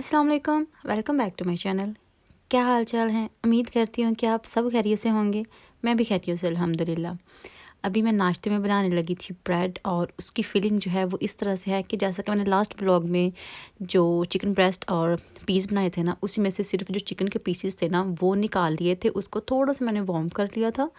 अस्सलाम वालेकुम, welcome back to my channel. क्या हाल चाल हैं? उम्मीद करती हूँ कि आप सब खैरियत से होंगे। मैं भी खैरियत से अल्हम्दुलिल्लाह। अभी मैं नाश्ते में बनाने लगी थी ब्रेड, और उसकी फिलिंग जो है वो इस तरह से है कि जैसा कि मैंने लास्ट व्लॉग में जो चिकन ब्रेस्ट और पीस बनाए थे ना, उसी में से सिर्फ जो चिकन के पीसेस थे ना वो निकाल लिए थे। उसको थोड़ा सा मैंने वार्म कर लिया था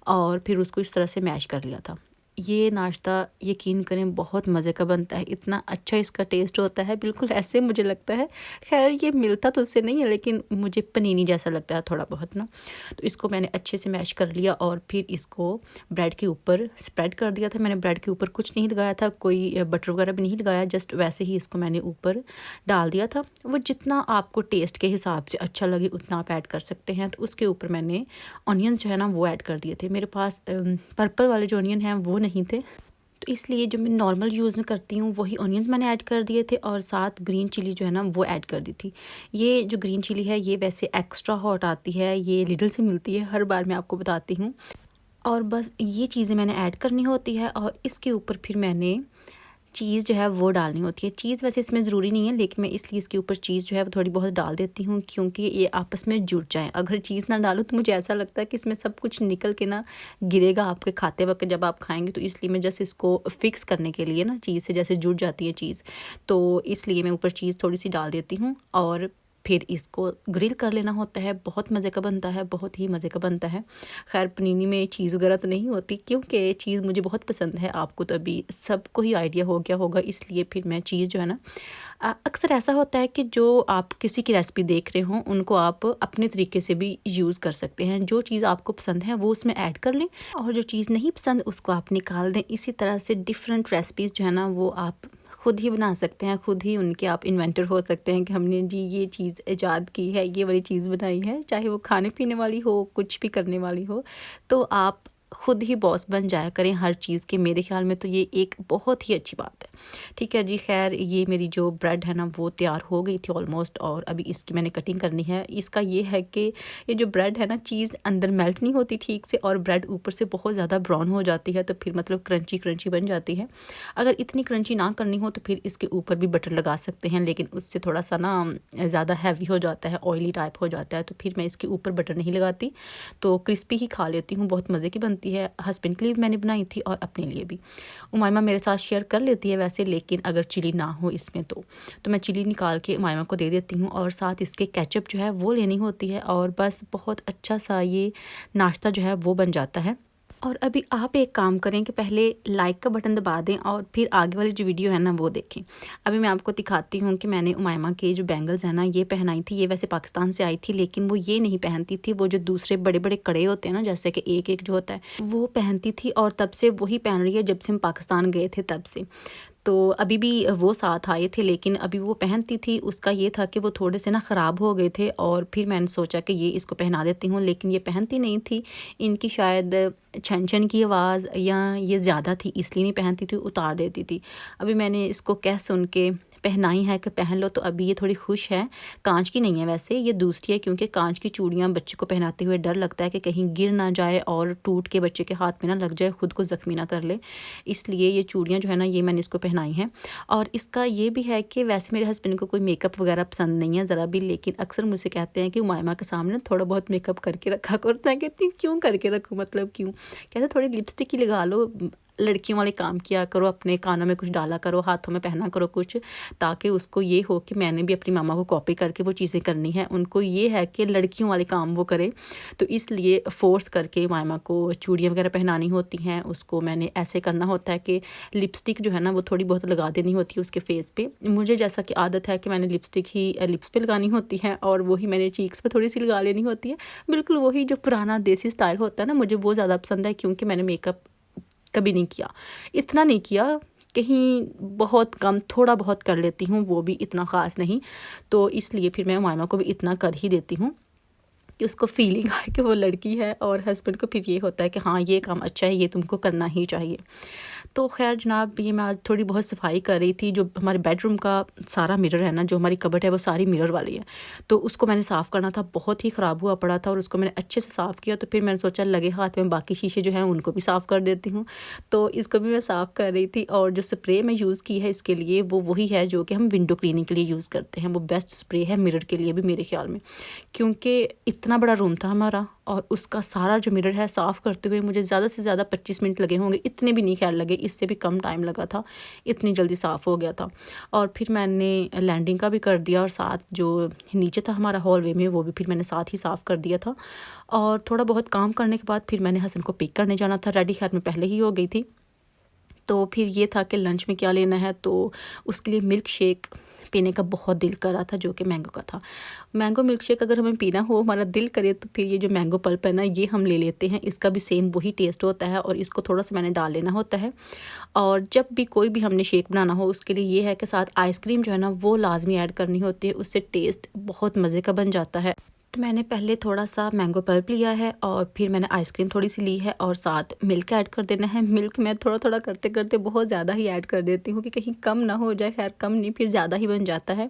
और फिर उसको इस तरह से मैश कर लिया था। ये नाश्ता यकीन करें बहुत मज़े का बनता है, इतना अच्छा इसका टेस्ट होता है, बिल्कुल ऐसे मुझे लगता है। खैर ये मिलता तो उससे नहीं है, लेकिन मुझे पनीनी जैसा लगता है थोड़ा बहुत ना। तो इसको मैंने अच्छे से मैश कर लिया और फिर इसको ब्रेड के ऊपर स्प्रेड कर दिया था। मैंने ब्रेड के ऊपर कुछ नहीं लगाया था, कोई बटर वगैरह भी नहीं लगाया, जस्ट वैसे ही इसको मैंने ऊपर डाल दिया था। वो जितना आपको टेस्ट के हिसाब से अच्छा लगे उतना आप ऐड कर सकते हैं। तो उसके ऊपर मैंने ऑनियंस जो है ना वो ऐड कर दिए थे। मेरे पास पर्पल वाले जो ऑनियन हैं वो नहीं थे, तो इसलिए जो मैं नॉर्मल यूज़ में करती हूँ वही ऑनियंस मैंने ऐड कर दिए थे, और साथ ग्रीन चिली जो है ना वो ऐड कर दी थी। ये जो ग्रीन चिली है ये वैसे एक्स्ट्रा हॉट आती है, ये लिडल से मिलती है, हर बार मैं आपको बताती हूँ। और बस ये चीज़ें मैंने ऐड करनी होती है, और इसके ऊपर फिर मैंने चीज़ जो है वो डालनी होती है। चीज़ वैसे इसमें ज़रूरी नहीं है, लेकिन मैं इसलिए इसके ऊपर चीज़ जो है वो थोड़ी बहुत डाल देती हूँ, क्योंकि ये आपस में जुड़ जाएँ। अगर चीज़ ना डालूँ तो मुझे ऐसा लगता है कि इसमें सब कुछ निकल के ना गिरेगा आपके खाते वक़्त जब आप खाएँगे। तो इसलिए मैं जस्ट इसको फ़िक्स करने के लिए ना, चीज़ से जैसे जुड़ जाती है चीज़, तो इसलिए मैं ऊपर चीज़ थोड़ी-सी डाल देती हूँ और फिर इसको ग्रिल कर लेना होता है। बहुत मज़े का बनता है, बहुत ही मज़े का बनता है। ख़ैर पनीनी में चीज़ वगैरह तो नहीं होती, क्योंकि चीज़ मुझे बहुत पसंद है। आपको तो अभी सबको ही आइडिया हो गया होगा, इसलिए फिर मैं चीज़ जो है ना अक्सर ऐसा होता है कि जो आप किसी की रेसिपी देख रहे हों उनको आप अपने तरीके से भी यूज़ कर सकते हैं। जो चीज़ आपको पसंद है वो उसमें ऐड कर लें, और जो चीज़ नहीं पसंद उसको आप निकाल दें। इसी तरह से डिफरेंट रेसिपीज़ जो है ना वो आप खुद ही बना सकते हैं, खुद ही उनके आप इन्वेंटर हो सकते हैं कि हमने जी ये चीज़ ईजाद की है, ये वाली चीज़ बनाई है। चाहे वो खाने पीने वाली हो, कुछ भी करने वाली हो, तो आप खुद ही बॉस बन जाया करें हर चीज़ के। मेरे ख़्याल में तो ये एक बहुत ही अच्छी बात है। ठीक है जी, ख़ैर ये मेरी जो ब्रेड है ना वो तैयार हो गई थी ऑलमोस्ट, और अभी इसकी मैंने कटिंग करनी है। इसका ये है कि ये जो ब्रेड है ना, चीज़ अंदर मेल्ट नहीं होती ठीक से, और ब्रेड ऊपर से बहुत ज़्यादा ब्राउन हो जाती है, तो फिर मतलब क्रंची क्रंची बन जाती है। अगर इतनी क्रंची ना करनी हो तो फिर इसके ऊपर भी बटर लगा सकते हैं, लेकिन उससे थोड़ा सा ना ज़्यादा हैवी हो जाता है, ऑयली टाइप हो जाता है, तो फिर मैं इसके ऊपर बटर नहीं लगाती। तो क्रिस्पी ही खा लेती हूँ, बहुत मज़े की बनती है। हस्बैंड के लिए भी मैंने बनाई थी और अपने लिए भी। उमायमा मेरे साथ शेयर कर लेती है वैसे, लेकिन अगर चिली ना हो इसमें तो मैं चिली निकाल के उमायमा को दे देती हूँ, और साथ इसके केचप जो है वो लेनी होती है, और बस बहुत अच्छा सा ये नाश्ता जो है वो बन जाता है। और अभी आप एक काम करें कि पहले लाइक का बटन दबा दें और फिर आगे वाली जो वीडियो है ना वो देखें। अभी मैं आपको दिखाती हूँ कि मैंने उमायमा के जो बैंगल्स हैं ना ये पहनाई थी। ये वैसे पाकिस्तान से आई थी, लेकिन वो ये नहीं पहनती थी, वो जो दूसरे बड़े बड़े कड़े होते हैं ना, जैसे कि एक एक जो होता है वो पहनती थी, और तब से वही पहन रही है जब से हम पाकिस्तान गए थे तब से। तो अभी भी वो साथ आए थे, लेकिन अभी वो पहनती थी। उसका ये था कि वो थोड़े से ना ख़राब हो गए थे, और फिर मैंने सोचा कि ये इसको पहना देती हूँ, लेकिन ये पहनती नहीं थी। इनकी शायद छन छन की आवाज़ या ये ज़्यादा थी, इसलिए नहीं पहनती थी, उतार देती थी। अभी मैंने इसको कह सुन के पहनाई है कि पहन लो, तो अभी ये थोड़ी खुश है। कांच की नहीं है वैसे, ये दूसरी है, क्योंकि कांच की चूड़ियाँ बच्चे को पहनाते हुए डर लगता है कि कहीं गिर ना जाए और टूट के बच्चे के हाथ में ना लग जाए, खुद को ज़ख्मी ना कर ले। इसलिए ये चूड़ियाँ जो है ना ये मैंने इसको पहनाई हैं। और इसका ये भी है कि वैसे मेरे हस्बैंड को कोई मेकअप वगैरह पसंद नहीं है ज़रा भी, लेकिन अक्सर मुझसे कहते हैं कि उमायमा के सामने थोड़ा बहुत मेकअप करके रखा करो। मैं कहती हूँ क्यों करके रखूँ, मतलब क्यों? कहते थोड़ी लिपस्टिक ही लगा लो, लड़कियों वाले काम किया करो, अपने कानों में कुछ डाला करो, हाथों में पहना करो कुछ, ताकि उसको ये हो कि मैंने भी अपनी मामा को कॉपी करके वो चीज़ें करनी है। उनको ये है कि लड़कियों वाले काम वो करे, तो इसलिए फ़ोर्स करके मामा को चूड़ियाँ वगैरह पहनानी होती हैं। उसको मैंने ऐसे करना होता है कि लिपस्टिक जो है ना वो थोड़ी बहुत लगा देनी होती है उसके फेस पे। मुझे जैसा कि आदत है कि मैंने लिपस्टिक ही लिप्स पे लगानी होती है, और वही मैंने चीक्स पे थोड़ी सी लगा लेनी होती है। बिल्कुल वही जो पुराना देसी स्टाइल होता है ना, मुझे वो ज़्यादा पसंद है, क्योंकि मैंने मेकअप कभी नहीं किया, इतना नहीं किया, कहीं बहुत कम थोड़ा बहुत कर लेती हूँ, वो भी इतना ख़ास नहीं। तो इसलिए फिर मैं उमायमा को भी इतना कर ही देती हूँ। कि उसको फीलिंग आए कि वो लड़की है, और हस्बैंड को फिर ये होता है कि हाँ ये काम अच्छा है, ये तुमको करना ही चाहिए। तो खैर जनाब, ये मैं आज थोड़ी बहुत सफाई कर रही थी। जो हमारे बेडरूम का सारा मिरर है ना, जो हमारी कबर्ड है वो सारी मिरर वाली है, तो उसको मैंने साफ़ करना था, बहुत ही ख़राब हुआ पड़ा था, और उसको मैंने अच्छे से साफ़ किया। तो फिर मैंने सोचा लगे हाथ में बाकी शीशे जो हैं उनको भी साफ़ कर देती हूँ। तो इसको भी मैं साफ़ कर रही थी, और जो स्प्रे मैं यूज़ की है इसके लिए वो वही है जो कि हम विंडो क्लीनिंग के लिए यूज़ करते हैं। वो बेस्ट स्प्रे है मिरर के लिए भी मेरे ख्याल में, क्योंकि इतना बड़ा रूम था हमारा, और उसका सारा जो मिरर है साफ़ करते हुए मुझे ज़्यादा से ज़्यादा 25 मिनट लगे होंगे, इतने भी नहीं ख्याल लगे, इससे भी कम टाइम लगा था, इतनी जल्दी साफ़ हो गया था। और फिर मैंने लैंडिंग का भी कर दिया, और साथ जो नीचे था हमारा हॉलवे में वो भी फिर मैंने साथ ही साफ़ कर दिया था। और थोड़ा बहुत काम करने के बाद फिर मैंने हसन को पिक करने जाना था, रेडी खैर मैं पहले ही हो गई थी। तो फिर ये था कि लंच में क्या लेना है, तो उसके लिए मिल्क शेक पीने का बहुत दिल कर रहा था, जो कि मैंगो का था। मैंगो मिल्क शेक अगर हमें पीना हो, हमारा दिल करे, तो फिर ये जो मैंगो पल्प है ना, ये हम ले लेते हैं। इसका भी सेम वही टेस्ट होता है, और इसको थोड़ा सा मैंने डाल लेना होता है। और जब भी कोई भी हमने शेक बनाना हो, उसके लिए ये है कि साथ आइसक्रीम जो है ना वो लाजमी ऐड करनी होती है, उससे टेस्ट बहुत मज़े का बन जाता है। तो मैंने पहले थोड़ा सा मैंगो पल्प लिया है, और फिर मैंने आइसक्रीम थोड़ी सी ली है, और साथ मिल्क ऐड कर देना है। मिल्क मैं थोड़ा थोड़ा करते करते बहुत ज़्यादा ही ऐड कर देती हूँ कि कहीं कम ना हो जाए, खैर कम नहीं, फिर ज़्यादा ही बन जाता है।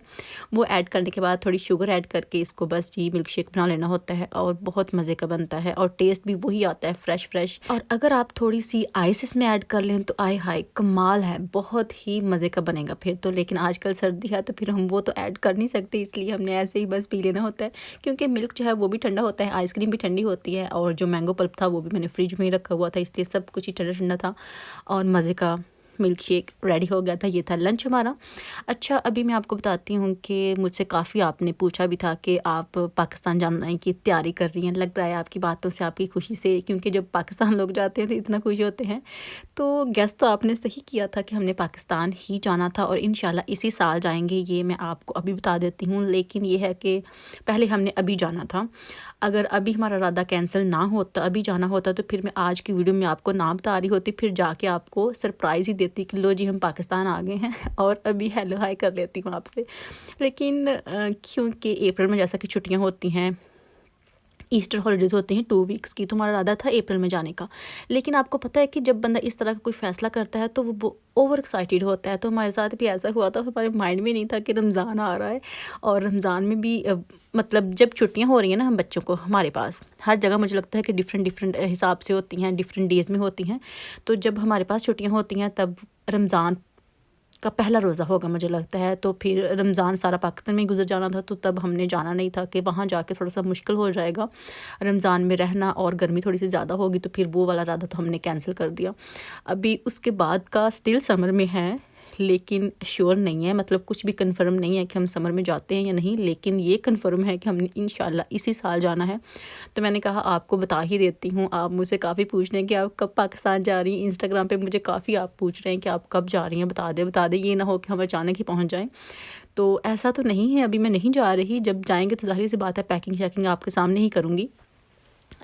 वो ऐड करने के बाद थोड़ी शुगर ऐड करके इसको बस ये मिल्क शेक बना लेना होता है, और बहुत मज़े का बनता है, और टेस्ट भी वही आता है, फ्रेश फ्रेश। और अगर आप थोड़ी सी आइस इसमें ऐड कर लें तो आय हाय कमाल है, बहुत ही मज़े का बनेगा फिर तो। लेकिन आजकल सर्दी है तो फिर हम वो तो ऐड कर नहीं सकते, इसलिए हमने ऐसे ही बस पी लेना होता है, क्योंकि मिल्क जो है वो भी ठंडा होता है, आइसक्रीम भी ठंडी होती है, और जो मैंगो पल्प था वो भी मैंने फ्रिज में ही रखा हुआ था, इसलिए सब कुछ ही ठंडा ठंडा था, और मज़े का मिल्क शेक रेडी हो गया था। ये था लंच हमारा। अच्छा, अभी मैं आपको बताती हूँ कि मुझसे काफ़ी आपने पूछा भी था कि आप पाकिस्तान जाने की तैयारी कर रही हैं। लग रहा है आपकी बातों से, आपकी खुशी से, क्योंकि जब पाकिस्तान लोग जाते हैं तो इतना खुश होते हैं। तो गेस तो आपने सही किया था कि हमने पाकिस्तान ही जाना था, और इंशाल्लाह इसी साल जाएंगे, ये मैं आपको अभी बता देती हूँ। लेकिन ये है कि पहले हमने अभी जाना था। अगर अभी हमारा इरादा कैंसिल ना होता, अभी जाना होता, तो फिर मैं आज की वीडियो में आपको ना बता रही होती, फिर जाके आपको सरप्राइज़ ही देती कि लो जी हम पाकिस्तान आ गए हैं, और अभी हेलो हाय कर लेती हूँ आपसे। लेकिन क्योंकि अप्रैल में जैसा कि छुट्टियाँ होती हैं, ईस्टर हॉलीडेज़ होते हैं 2 वीक्स की, तो हमारा इरादा था अप्रैल में जाने का। लेकिन आपको पता है कि जब बंदा इस तरह का कोई फ़ैसला करता है तो वो ओवर एक्साइटेड होता है। तो हमारे साथ भी ऐसा हुआ था, हमारे माइंड में नहीं था कि रमज़ान आ रहा है, और रमज़ान में भी मतलब जब छुट्टियां हो रही हैं ना हम बच्चों को, हमारे पास हर जगह मुझे लगता है कि डिफरेंट हिसाब से होती हैं, डिफरेंट डेज़ में होती हैं। तो जब हमारे पास छुट्टियां होती हैं तब रमज़ान का पहला रोज़ा होगा मुझे लगता है, तो फिर रमज़ान सारा पाकिस्तान में गुजर जाना था, तो तब हमने जाना नहीं था कि वहाँ जाके थोड़ा सा मुश्किल हो जाएगा रमज़ान में रहना, और गर्मी थोड़ी सी ज़्यादा होगी, तो फिर वो वाला इरादा तो हमने कैंसिल कर दिया। अभी उसके बाद का स्टिल समर में है, लेकिन श्योर नहीं है, मतलब कुछ भी कंफर्म नहीं है कि हम समर में जाते हैं या नहीं, लेकिन ये कंफर्म है कि हमने इंशाल्लाह इसी साल जाना है। तो मैंने कहा आपको बता ही देती हूँ। आप मुझसे काफ़ी पूछ रहे हैं कि आप कब पाकिस्तान जा रही हैं, इंस्टाग्राम पे मुझे काफ़ी आप पूछ रहे हैं कि आप कब जा रही हैं, बता दें, ये ना हो कि हम अचानक ही पहुँच जाएँ। तो ऐसा तो नहीं है, अभी मैं नहीं जा रही, जब जाएंगे तो ज़ाहिर सी बात है पैकिंग शैकिंग आपके सामने ही करूँगी।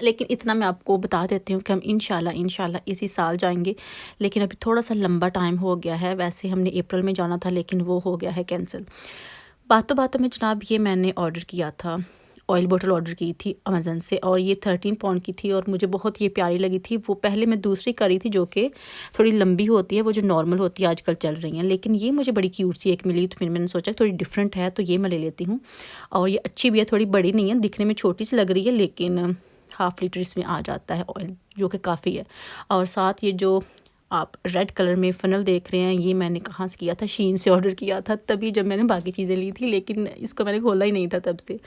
लेकिन इतना मैं आपको बता देती हूँ कि हम इंशाल्लाह इसी साल जाएंगे, लेकिन अभी थोड़ा सा लंबा टाइम हो गया है। वैसे हमने अप्रैल में जाना था, लेकिन वो हो गया है कैंसिल। बातों बातों में जनाब, ये मैंने ऑर्डर किया था, ऑयल बोतल ऑर्डर की थी अमेज़न से, और ये 13 पाउंड की थी, और मुझे बहुत ये प्यारी लगी थी। वो पहले मैं दूसरी करी थी जो कि थोड़ी लंबी होती है, वो जो नॉर्मल होती है आजकल चल रही हैं, लेकिन ये मुझे बड़ी क्यूट सी एक मिली, तो फिर मैंने सोचा थोड़ी डिफरेंट है तो ये मैं ले लेती हूँ। और ये अच्छी भी है, थोड़ी बड़ी नहीं है, दिखने में छोटी सी लग रही है, लेकिन 1/2 लीटर इसमें आ जाता है ऑयल, जो कि काफ़ी है। और साथ ये जो आप रेड कलर में फ़नल देख रहे हैं, ये मैंने कहाँ से किया था, शीन से ऑर्डर किया था, तभी जब मैंने बाकी चीज़ें ली थी, लेकिन इसको मैंने खोला ही नहीं था तब से।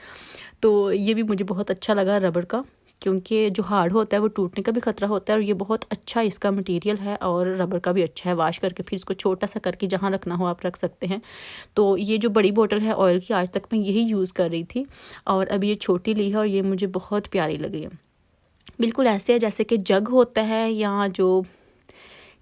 तो ये भी मुझे बहुत अच्छा लगा रबड़ का, क्योंकि जो हार्ड होता है वो टूटने का भी ख़तरा होता है, और ये बहुत अच्छा इसका मटेरियल है, और रबड़ का भी अच्छा है। वाश करके फिर इसको छोटा सा करके जहाँ रखना हो आप रख सकते हैं। तो ये जो बड़ी बोतल है ऑयल की, आज तक मैं यही यूज़ कर रही थी, और अभी ये छोटी ली है, और ये मुझे बहुत प्यारी लगी है। बिल्कुल ऐसे है जैसे कि जग होता है, या जो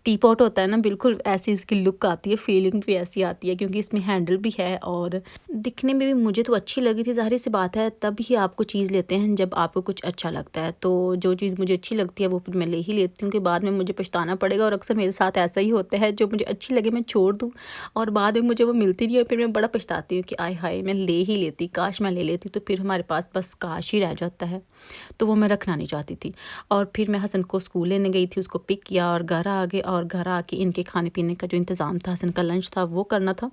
टी पॉट होता है ना, बिल्कुल ऐसी इसकी लुक आती है, फीलिंग भी ऐसी आती है, क्योंकि इसमें हैंडल भी है और दिखने में भी मुझे तो अच्छी लगी थी। ज़ाहिर सी बात है, तब ही आपको चीज़ लेते हैं जब आपको कुछ अच्छा लगता है। तो जो चीज़ मुझे अच्छी लगती है वो फिर मैं ले ही लेती हूँ, कि बाद में मुझे पछताना पड़ेगा। और अक्सर मेरे साथ ऐसा ही होता है, जो मुझे अच्छी लगे मैं छोड़ दूँ और बाद में मुझे वो मिलती नहीं है, फिर मैं बड़ा पछताती हूँ कि आय हाय मैं ले ही लेती, काश मैं ले लेती। तो फिर हमारे पास बस काश ही रह जाता है, तो वो मैं रखना नहीं चाहती थी। और फिर मैं हसन को स्कूल लेने गई थी, उसको पिक किया और घर आ गए। और घर आके इनके खाने पीने का जो इंतज़ाम था, हसन का लंच था, वो करना था।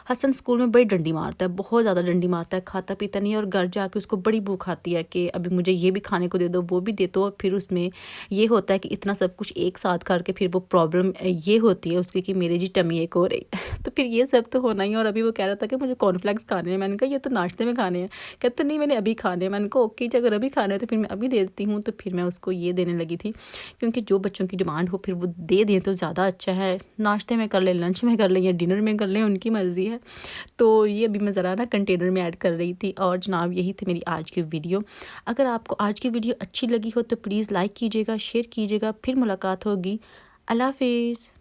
हसन स्कूल में बड़ी डंडी मारता है, बहुत ज़्यादा डंडी मारता है, खाता पीता नहीं है। और घर जाके उसको बड़ी भूख आती है कि अभी मुझे ये भी खाने को दे दो, वो भी दे दो। और फिर उसमें ये होता है कि इतना सब कुछ एक साथ करके फिर वो प्रॉब्लम ये होती है उसकी कि मेरी जी टमी एक हो रही तो फिर ये सब तो होना ही। और अभी वो कह रहा था कि मुझे कॉर्नफ्लेक्स खाने हैं। मैंने कहा ये तो नाश्ते में खाने हैं। कहते नहीं मैंने अभी खाने हैं। मैंने कहा ओके जी, अगर अभी खाने हैं तो फिर मैं अभी दे देती हूँ। तो फिर मैं उसको ये देने लगी थी, क्योंकि जो बच्चों की डिमांड हो फिर वो दे दें तो ज़्यादा अच्छा है। नाश्ते में कर लें, लंच में कर लें या डिनर में कर लें, उनकी मर्ज़ी है। तो ये अभी मैं ज़रा ना कंटेनर में ऐड कर रही थी। और जनाब यही थी मेरी आज की वीडियो। अगर आपको आज की वीडियो अच्छी लगी हो तो प्लीज़ लाइक कीजिएगा, शेयर कीजिएगा। फिर मुलाकात होगी। अल्लाह हाफिज़।